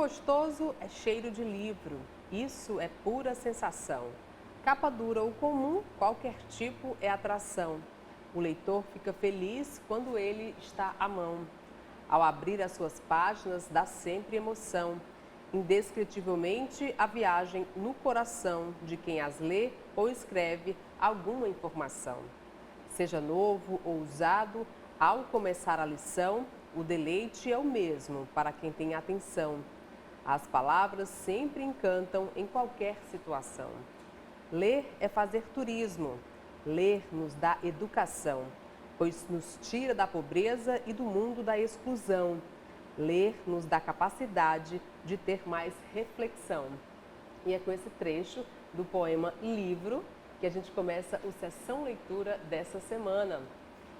gostoso é cheiro de livro. Isso é pura sensação. Capa dura ou comum, qualquer tipo é atração. O leitor fica feliz quando ele está à mão. Ao abrir as suas páginas, dá sempre emoção. Indescritivelmente, a viagem no coração de quem as lê ou escreve alguma informação. Seja novo ou usado, ao começar a lição, o deleite é o mesmo para quem tem atenção. As palavras sempre encantam em qualquer situação. Ler é fazer turismo. Ler nos dá educação, pois nos tira da pobreza e do mundo da exclusão. Ler nos dá capacidade de ter mais reflexão. E é com esse trecho do poema Livro que a gente começa o Sessão Leitura dessa semana.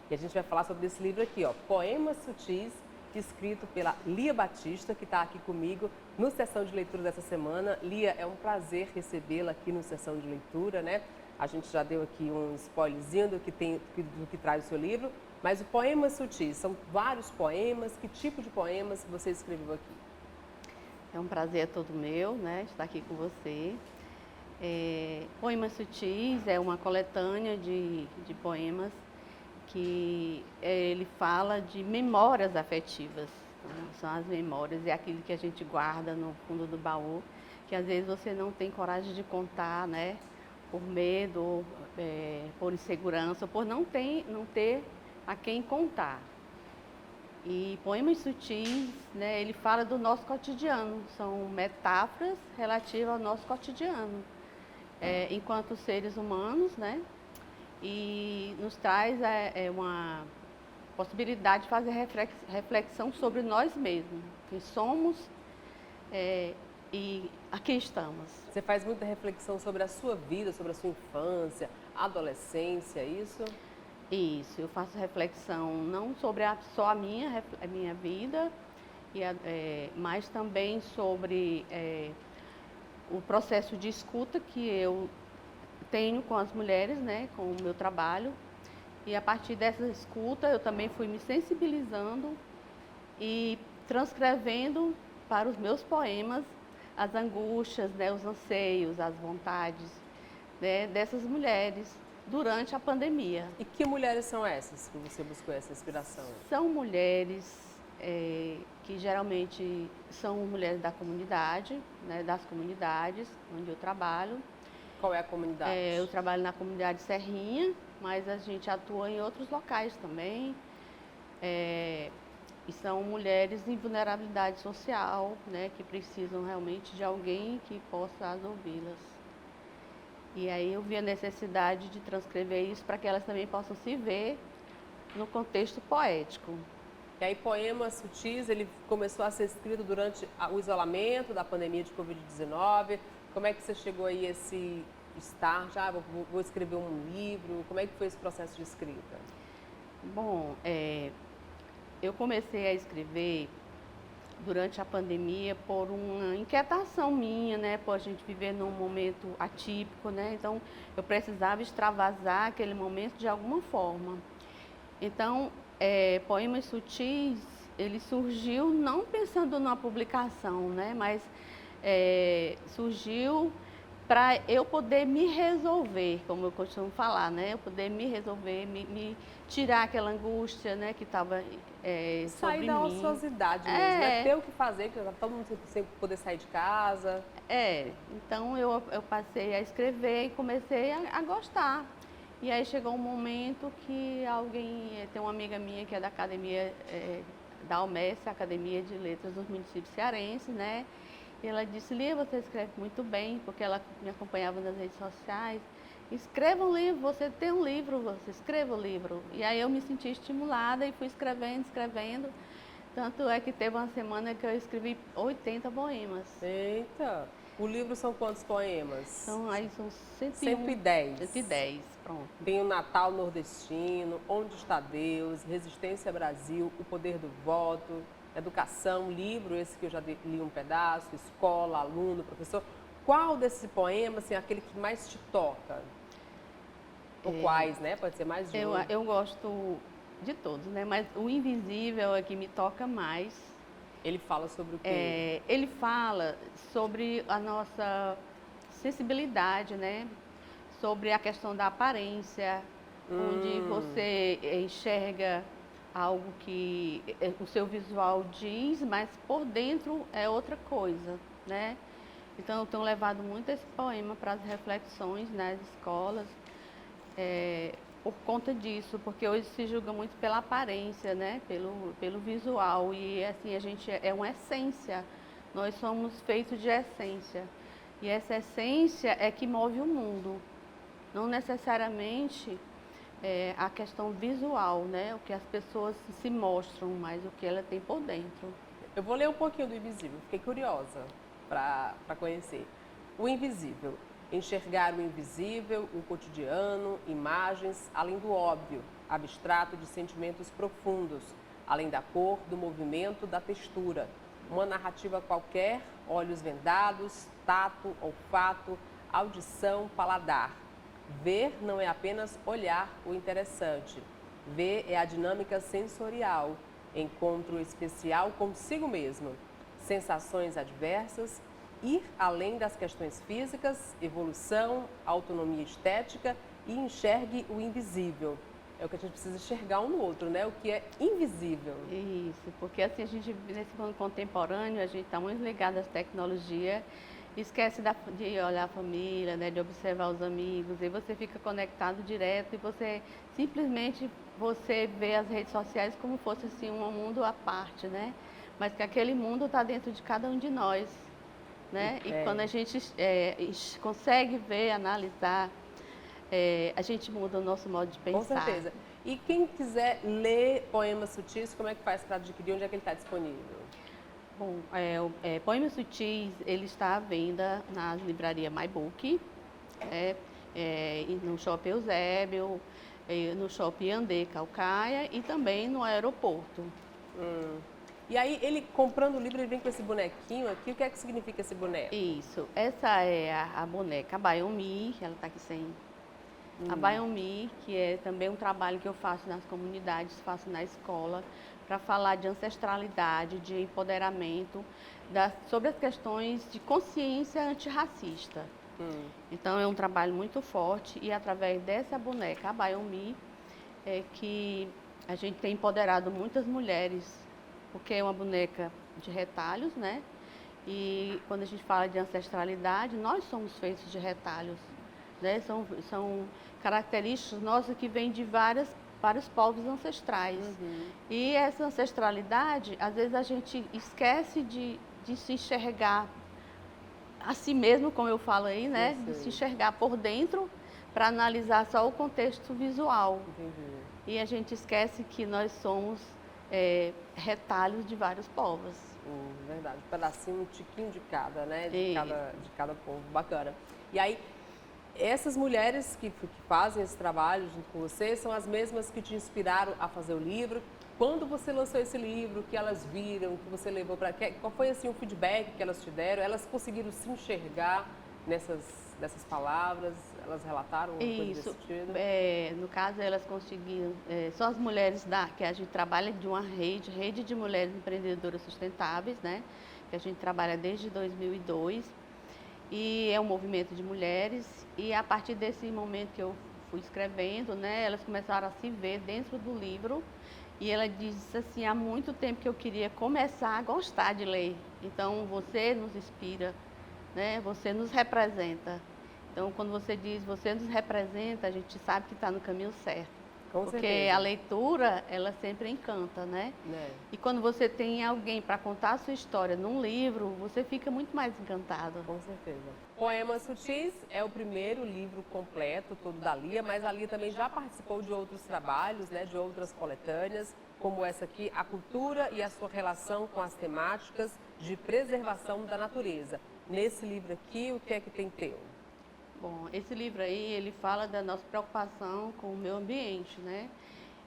E a gente vai falar sobre esse livro aqui, ó, Poemas Sutis, escrito pela Lia Batista, que está aqui comigo no Sessão de Leitura dessa semana. Lia, é um prazer recebê-la aqui no Sessão de Leitura, né? A gente já deu aqui um spoilerzinho do que traz o seu livro, mas o Poemas Sutis, são vários poemas. Que tipo de poemas você escreveu aqui? É um prazer todo meu, né, estar aqui com você. Poemas Sutis é uma coletânea de poemas que ele fala de memórias afetivas. Então, são as memórias, é aquilo que a gente guarda no fundo do baú, que às vezes você não tem coragem de contar, né? Por medo, por insegurança, por não ter a quem contar. E Poemas Sutis, né, ele fala do nosso cotidiano, são metáforas relativas ao nosso cotidiano, enquanto seres humanos, né? E nos traz uma possibilidade de fazer reflexão sobre nós mesmos, quem somos e aqui estamos. Você faz muita reflexão sobre a sua vida, sobre a sua infância, adolescência, é isso? Isso, eu faço reflexão não sobre só a minha vida, mas também sobre o processo de escuta que eu tenho com as mulheres, né, com o meu trabalho. E a partir dessa escuta eu também fui me sensibilizando e transcrevendo para os meus poemas as angústias, né, os anseios, as vontades, né, dessas mulheres durante a pandemia. E que mulheres são essas que você buscou essa inspiração? São mulheres que geralmente são mulheres da comunidade, né, das comunidades onde eu trabalho. Qual é a comunidade? Eu trabalho na comunidade Serrinha, mas a gente atua em outros locais também. E são mulheres em vulnerabilidade social, né, que precisam realmente de alguém que possa as ouvi-las. E aí eu vi a necessidade de transcrever isso para que elas também possam se ver no contexto poético. E aí, Poemas Sutis, ele começou a ser escrito durante o isolamento da pandemia de Covid-19. Como é que você chegou aí a esse start? Vou escrever um livro. Como é que foi esse processo de escrita? Bom, eu comecei a escrever durante a pandemia por uma inquietação minha, né? Por a gente viver num momento atípico, né? Então, eu precisava extravasar aquele momento de alguma forma. Então, Poemas Sutis, ele surgiu não pensando numa publicação, né? Mas surgiu para eu poder me resolver, como eu costumo falar, né? Eu poder me resolver, me tirar aquela angústia, né, que estava sobre Sair da mim. ociosidade mesmo, né? Ter o que fazer, porque todo mundo sem poder sair de casa. Então eu passei a escrever e comecei a gostar. E aí chegou um momento que tem uma amiga minha que é da academia, da Almesse, Academia de Letras dos Municípios Cearenses, né? E ela disse: Lia, você escreve muito bem, porque ela me acompanhava nas redes sociais. Escreva um livro, você tem um livro, você escreva o livro. E aí eu me senti estimulada e fui escrevendo. Tanto é que teve uma semana que eu escrevi 80 poemas. Eita! O livro são quantos poemas? São 110. 110, pronto. Tem o Natal Nordestino, Onde Está Deus, Resistência Brasil, O Poder do Voto, Educação, livro, esse que eu já li um pedaço, Escola, Aluno, Professor. Qual desses poemas, assim, é aquele que mais te toca? Ou quais, né? Pode ser mais de um. Eu gosto de todos, né? Mas o Invisível é que me toca mais. Ele fala sobre o quê? Ele fala sobre a nossa sensibilidade, né? Sobre a questão da aparência, onde você enxerga algo que o seu visual diz, mas por dentro é outra coisa, né? Então eu tenho levado muito esse poema para as reflexões nas escolas, por conta disso, porque hoje se julga muito pela aparência, né? Pelo visual, e assim a gente é uma essência, nós somos feitos de essência, e essa essência é que move o mundo, não necessariamente a questão visual, né? O que as pessoas se mostram, mas o que ela tem por dentro. Eu vou ler um pouquinho do Invisível, fiquei curiosa para conhecer. O Invisível. Enxergar o invisível, o cotidiano, imagens, além do óbvio, abstrato de sentimentos profundos, além da cor, do movimento, da textura. Uma narrativa qualquer, olhos vendados, tato, olfato, audição, paladar. Ver não é apenas olhar o interessante. Ver é a dinâmica sensorial, encontro especial consigo mesmo, sensações adversas, ir além das questões físicas, evolução, autonomia estética e enxergue o invisível. É o que a gente precisa enxergar um no outro, né? O que é invisível. Isso, porque assim a gente, nesse mundo contemporâneo, a gente está muito ligado às tecnologias, esquece de olhar a família, né, de observar os amigos, e você fica conectado direto e você simplesmente vê as redes sociais como fosse assim um mundo à parte, né? Mas que aquele mundo está dentro de cada um de nós, né? E quando a gente consegue ver, analisar, a gente muda o nosso modo de pensar. Com certeza. E quem quiser ler Poemas Sutis, como é que faz para adquirir? Onde é que ele está disponível? Bom, Poemas Sutis, ele está à venda na livraria MyBook, no Shopping Eusébio, no Shopping Andê Calcaia e também no aeroporto. E aí, ele comprando o livro, ele vem com esse bonequinho aqui. O que é que significa esse boneco? Isso, essa é a boneca Bayomi, ela está aqui sem... A Bayomi, que é também um trabalho que eu faço nas comunidades, faço na escola, para falar de ancestralidade, de empoderamento, sobre as questões de consciência antirracista. Então é um trabalho muito forte e através dessa boneca, a Bayomi, é que a gente tem empoderado muitas mulheres, porque é uma boneca de retalhos, né? E quando a gente fala de ancestralidade, nós somos feitos de retalhos, né? São características nossas que vêm de vários povos ancestrais. E essa ancestralidade, às vezes a gente esquece de se enxergar a si mesmo, como eu falo aí, né? De se enxergar por dentro para analisar só o contexto visual. E a gente esquece que nós somos retalhos de vários povos. Verdade, um pedacinho, um tiquinho de cada, né? De cada povo, bacana. E aí, essas mulheres que fazem esse trabalho junto com você são as mesmas que te inspiraram a fazer o livro. Quando você lançou esse livro, que elas viram, que você levou para... Qual foi assim, o feedback que elas te deram? Elas conseguiram se enxergar nessas palavras? Elas relataram alguma coisa desse sentido? No caso, elas conseguiram... são as mulheres que a gente trabalha de uma rede de mulheres empreendedoras sustentáveis, né? Que a gente trabalha desde 2002. E é um movimento de mulheres, e a partir desse momento que eu fui escrevendo, né, elas começaram a se ver dentro do livro, e ela disse assim, há muito tempo que eu queria começar a gostar de ler, então você nos inspira, né, você nos representa. Então quando você diz, você nos representa, a gente sabe que está no caminho certo. Porque a leitura, ela sempre encanta, né? E quando você tem alguém para contar a sua história num livro, você fica muito mais encantado. Com certeza. Poemas Sutis é o primeiro livro completo, todo da Lia, mas a Lia também já participou de outros trabalhos, né? De outras coletâneas, como essa aqui, A Cultura e a Sua Relação com as Temáticas de Preservação da Natureza. Nesse livro aqui, o que é que tem teu? Bom, esse livro aí, ele fala da nossa preocupação com o meio ambiente, né?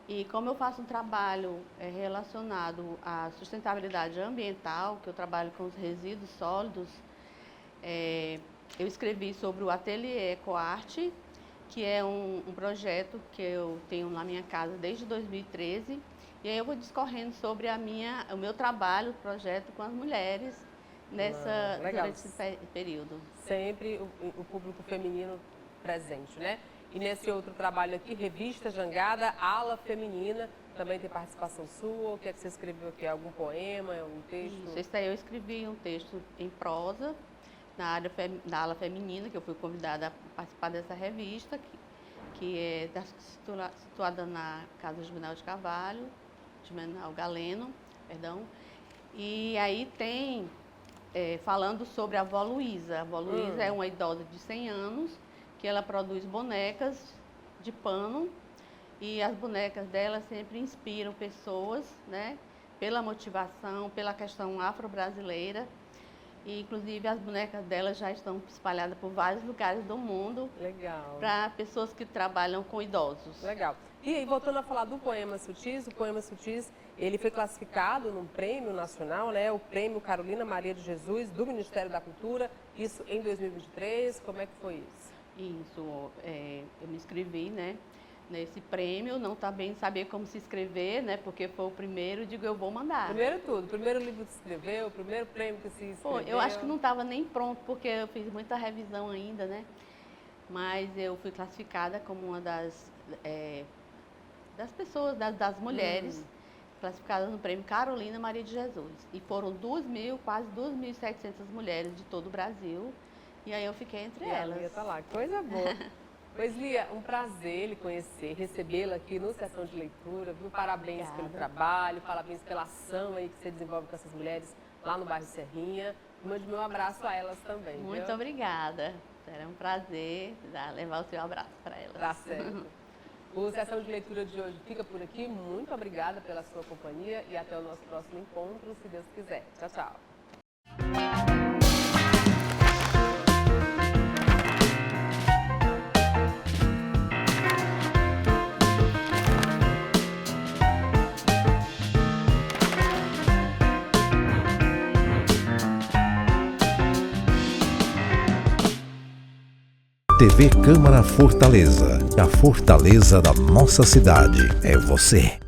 E como eu faço um trabalho relacionado à sustentabilidade ambiental, que eu trabalho com os resíduos sólidos, eu escrevi sobre o Ateliê Ecoarte, que é um projeto que eu tenho na minha casa desde 2013. E aí eu vou discorrendo sobre o meu trabalho, o projeto com as mulheres durante esse período. Sempre o público feminino presente, né? E nesse outro trabalho aqui, Revista Jangada, Ala Feminina, também tem participação sua. O que é que você escreveu aqui? Algum poema, algum texto? Isso aí eu escrevi um texto em prosa da Ala Feminina, que eu fui convidada a participar dessa revista, que é situada na Casa Juvenal de Carvalho, Juvenal Galeno, perdão. E aí tem, falando sobre a avó Luísa. A avó Luísa é uma idosa de 100 anos, que ela produz bonecas de pano, e as bonecas dela sempre inspiram pessoas, né? Pela motivação, pela questão afro-brasileira. E, inclusive, as bonecas dela já estão espalhadas por vários lugares do mundo. Legal. Para pessoas que trabalham com idosos. Legal. E aí, voltando a falar do Poema Sutis, o Poema Sutis, ele foi classificado num prêmio nacional, né? O Prêmio Carolina Maria de Jesus, do Ministério da Cultura, isso em 2023. Como é que foi isso? Isso, eu me inscrevi, né? Nesse prêmio, não tá bem saber como se inscrever, né? Porque foi o primeiro, digo, eu vou mandar. Primeiro tudo, primeiro livro que se escreveu, o primeiro prêmio que se inscreveu. Eu acho que não estava nem pronto, porque eu fiz muita revisão ainda, né? Mas eu fui classificada como uma das pessoas, das mulheres, classificadas no Prêmio Carolina Maria de Jesus. E foram quase 2.700 mulheres de todo o Brasil. E aí eu fiquei entre elas. Lia tá lá, que coisa boa. Pois, Lia, um prazer lhe conhecer, recebê-la aqui no Sessão de Leitura, viu? Parabéns pelo trabalho, parabéns pela ação aí que você desenvolve com essas mulheres lá no bairro Serrinha. Mande meu abraço a elas também. Muito obrigada. Será um prazer levar o seu abraço para elas. Tá certo. O Sessão de Leitura de hoje fica por aqui. Muito obrigada pela sua companhia e até o nosso próximo encontro, se Deus quiser. Tchau, tchau. TV Câmara Fortaleza, a fortaleza da nossa cidade é você.